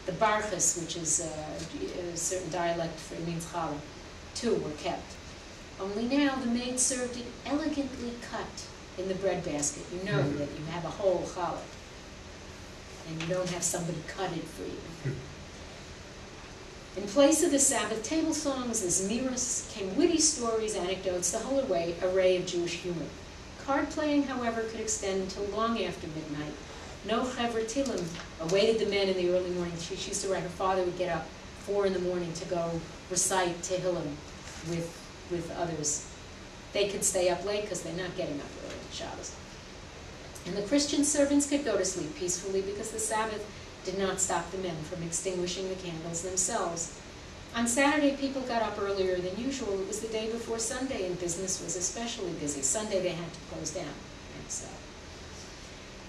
The barches, which is a certain dialect for it means challah, too, were kept. Only now the maid served it elegantly cut in the bread basket. You know that you have a whole challah, and you don't have somebody cut it for you. In place of the Sabbath table songs, the Zmiras, came witty stories, anecdotes, the whole array of Jewish humor. Card playing, however, could extend until long after midnight. No Chevra Tilim awaited the men in the early morning. She used to write, her father would get up 4 in the morning to go recite Tehillim with others. They could stay up late because they're not getting up early on Shabbos. And the Christian servants could go to sleep peacefully because the Sabbath did not stop the men from extinguishing the candles themselves. On Saturday, people got up earlier than usual. It was the day before Sunday, and business was especially busy. Sunday, they had to close down. And so.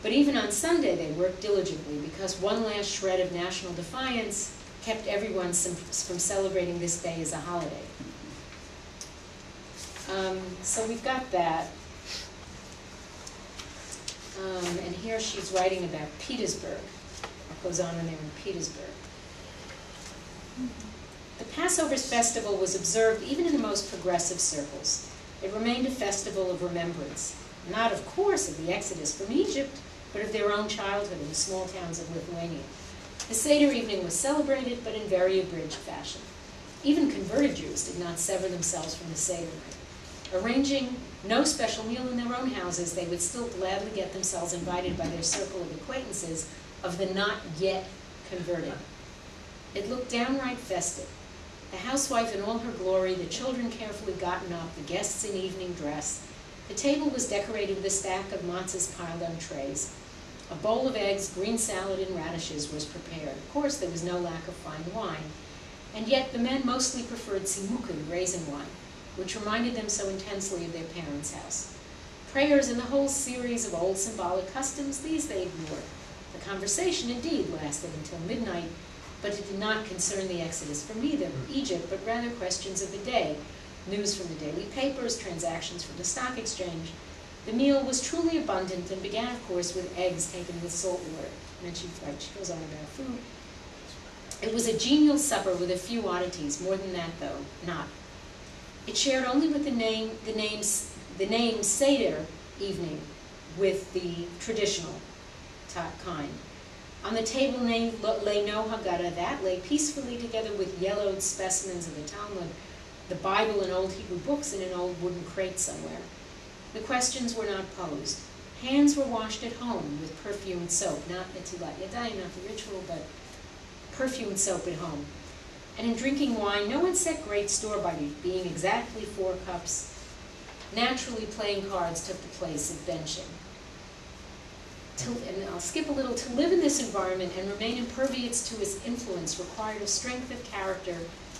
But even on Sunday, they worked diligently because one last shred of national defiance kept everyone from celebrating this day as a holiday. So we've got that. And here she's writing about Petersburg. What goes on in there in Petersburg. The Passover festival was observed even in the most progressive circles. It remained a festival of remembrance, not, of course, of the exodus from Egypt, but of their own childhood in the small towns of Lithuania. The Seder evening was celebrated, but in very abridged fashion. Even converted Jews did not sever themselves from the Seder night. Arranging no special meal in their own houses, they would still gladly get themselves invited by their circle of acquaintances of the not yet converted. It looked downright festive. The housewife in all her glory, the children carefully gotten up, the guests in evening dress. The table was decorated with a stack of matzahs piled on trays. A bowl of eggs, green salad, and radishes was prepared. Of course, there was no lack of fine wine. And yet the men mostly preferred tzimukah, raisin wine, which reminded them so intensely of their parents' house. Prayers and the whole series of old symbolic customs, these they ignored. The conversation indeed lasted until midnight, but it did not concern the exodus from Egypt, but rather questions of the day, news from the daily papers, transactions from the stock exchange. The meal was truly abundant and began, of course, with eggs taken with salt water. And then she goes on about food. It was a genial supper with a few oddities, more than that, though, not. It shared only with the name Seder with the traditional kind. On the table lay no Haggadah, that lay peacefully together with yellowed specimens of the Talmud, the Bible and old Hebrew books in an old wooden crate somewhere. The questions were not posed. Hands were washed at home with perfume and soap, not Netilat Yadayim, not the ritual, but perfume and soap at home. And in drinking wine, no one set great store by it being exactly 4 cups. Naturally, playing cards took the place of benching. And I'll skip a little. To live in this environment and remain impervious to its influence required a strength of character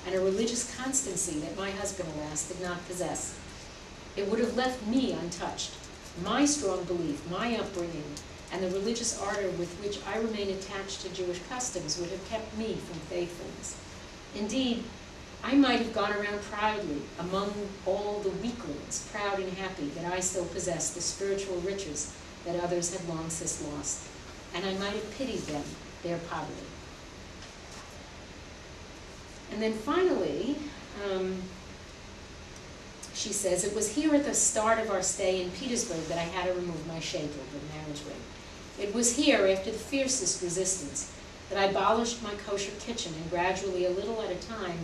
and a religious constancy that my husband, alas, did not possess. It would have left me untouched. My strong belief, my upbringing, and the religious ardor with which I remain attached to Jewish customs would have kept me from faithfulness. Indeed, I might have gone around proudly among all the weaklings, proud and happy that I still possessed the spiritual riches that others had long since lost, and I might have pitied them, their poverty. And then finally, she says, it was here at the start of our stay in Petersburg that I had to remove my shaitel, the marriage ring. It was here, after the fiercest resistance, that I abolished my kosher kitchen and gradually, a little at a time,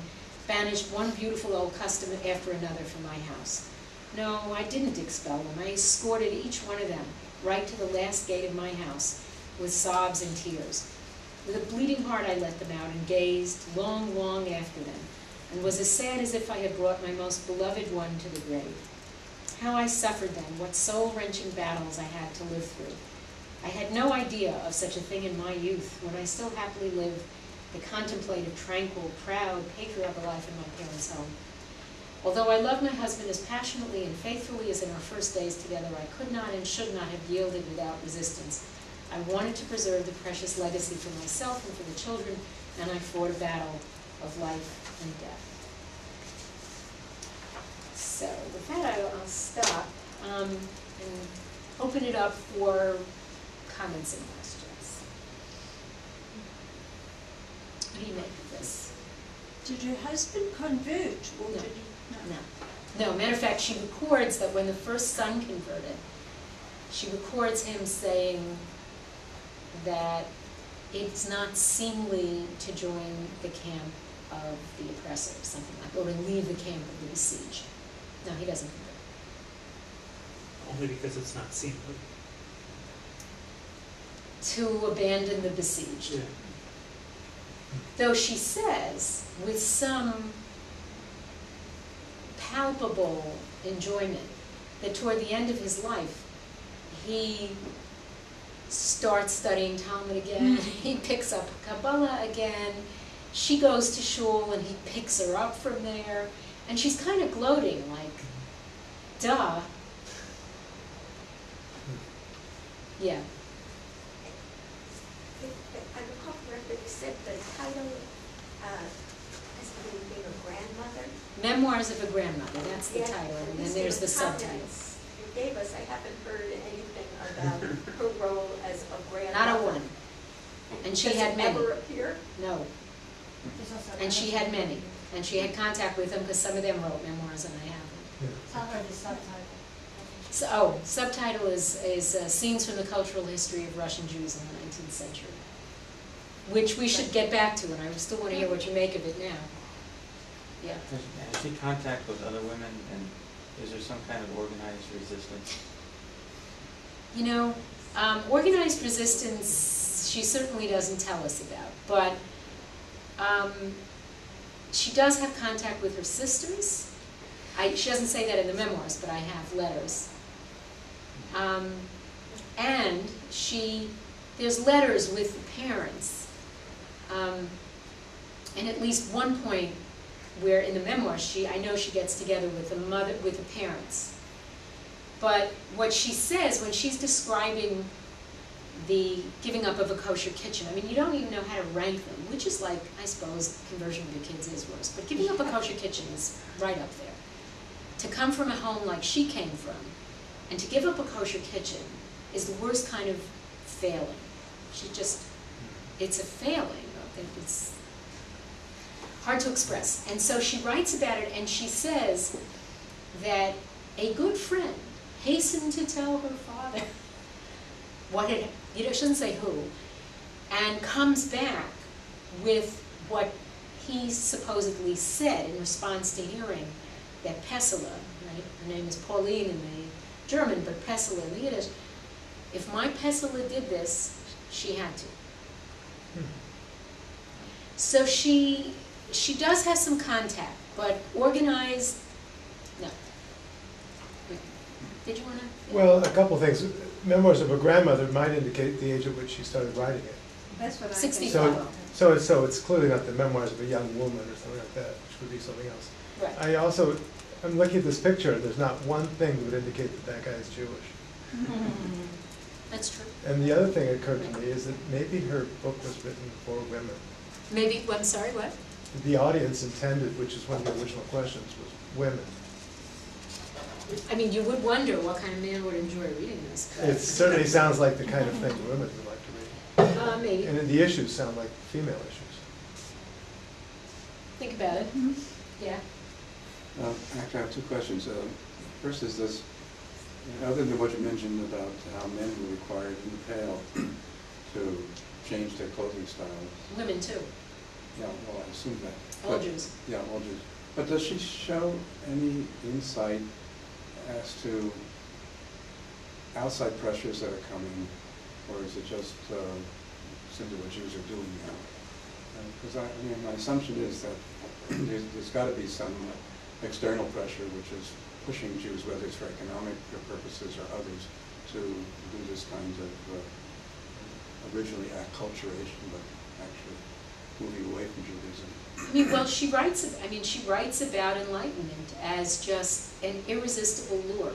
banished one beautiful old custom after another from my house. No, I didn't expel them. I escorted each one of them right to the last gate of my house with sobs and tears. With a bleeding heart I let them out and gazed long, long after them, and was as sad as if I had brought my most beloved one to the grave. How I suffered then, what soul-wrenching battles I had to live through. I had no idea of such a thing in my youth, when I still happily lived the contemplative, tranquil, proud, patriarchal life in my parents' home. Although I loved my husband as passionately and faithfully as in our first days together, I could not and should not have yielded without resistance. I wanted to preserve the precious legacy for myself and for the children, and I fought a battle of life and death. So with that, I'll stop and open it up for comments and questions. do you make of this? Did her husband convert, or No. did he? No. No, matter of fact, she records that when the first son converted, she records him saying that it's not seemly to join the camp of the oppressor, something like, or to leave the camp of the besieged. No, he doesn't convert. Only because it's not seemly. To abandon the besieged. Yeah. Though she says, with some palpable enjoyment, that toward the end of his life, he starts studying Talmud again, he picks up Kabbalah again, she goes to shul and he picks her up from there, and she's kind of gloating, like, duh. Yeah. I recall correctly, you said the title has to do with being a grandmother. Memoirs of a Grandmother, that's the Yeah, title, and these then there's the little subtitle. comments you gave us, I haven't heard anything about her role as a grandmother. Not a one. And she had many. Does it ever appear? No. And she had many. And she had contact with them because some of them wrote memoirs and I haven't. Tell her the subtitle. So, subtitle is Scenes from the Cultural History of Russian Jews in the 19th Century, which we should get back to, and I still want to hear what you make of it now. Yeah. Has she contact with other women, and is there some kind of organized resistance? You know, organized resistance, she certainly doesn't tell us about, but she does have contact with her sisters. She doesn't say that in the memoirs, but I have letters. And there's letters with the parents. And at least one point where in the memoirs, I know she gets together with the parents. But what she says when she's describing the giving up of a kosher kitchen, I mean, you don't even know how to rank them, which is like, I suppose, conversion of the kids is worse. But giving up a kosher kitchen is right up there. To come from a home like she came from, and to give up a kosher kitchen is the worst kind of failing. It's a failing. It's hard to express. And so she writes about it, and she says that a good friend hastened to tell her father she doesn't say who, and comes back with what he supposedly said in response to hearing that Pesela, right, her name is Pauline in the German, but Pesela in the Yiddish, if my Pesela did this, she had to. So she does have some contact, but organized, no. Did you want to? Well, a couple things. Memoirs of a Grandmother might indicate the age at which she started writing it. That's what I 65. think. So it's clearly not the memoirs of a young woman or something like that, which would be something else. Right. I'm looking at this picture, there's not one thing that would indicate that guy is Jewish. That's true. And the other thing that occurred to me is that maybe her book was written for women. Maybe, I'm sorry, what? The audience intended, which is one of the original questions, was women. I mean, you would wonder what kind of man would enjoy reading this. But It certainly sounds like the kind of thing women would like to read. maybe. And the issues sound like female issues. Think about it. Yeah. Actually, I have two questions. First is this, other than what you mentioned about how men were required in the Pale to change their clothing styles. Women too. Yeah, well, I assume that. All But- Jews. Yeah, all Jews. But does she show any insight as to outside pressures that are coming, or is it just simply what Jews are doing now? Because my assumption is that there's got to be some external pressure which is pushing Jews, whether it's for economic purposes or others, to do this kind of originally acculturation, but actually moving away from Judaism. I mean, well, she writes about enlightenment as just an irresistible lure.